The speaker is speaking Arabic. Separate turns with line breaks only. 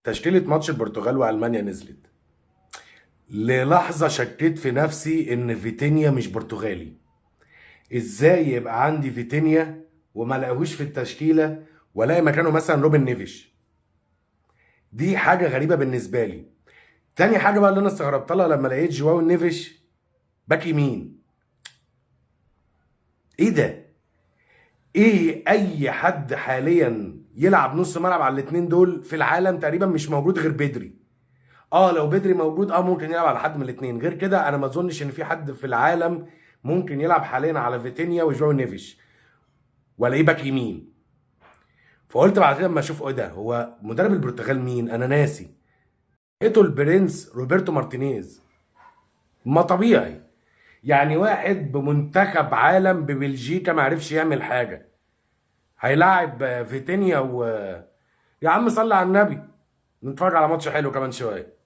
تشكيلة ماتش البرتغال وألمانيا نزلت. للحظة شكيت في نفسي إن فيتينيا مش برتغالي. إزاي يبقى عندي فيتينيا وما لاقيهوش في التشكيلة والاقي مكانه مثلا روبن نيفيش؟ دي حاجة غريبة بالنسبة لي. تاني حاجة بقى اللي أنا استغربت لها لما لقيت جواو نيفيش باك يمين. إيه ده؟ إيه أي حد حاليا يلعب نص ملعب على الاتنين دول في العالم تقريبا مش موجود غير بدري. لو بدري موجود ممكن يلعب على حد من الاثنين، غير كده انا ما اظنش ان في حد في العالم ممكن يلعب حاليا على فيتينيا وجواو نيفيش ولا باك يمين. فقلت بعد كده لما اشوف ايه ده، هو مدرب البرتغال مين؟ انا ناسي. لقيته البرنس روبرتو مارتينيز. ما طبيعي، يعني واحد بمنتخب عالم ببلجيكا ما عرفش يعمل حاجه هيلاعب فيتينيا يا عم صلي على النبي، نتفرج على ماتش حلو كمان شويه.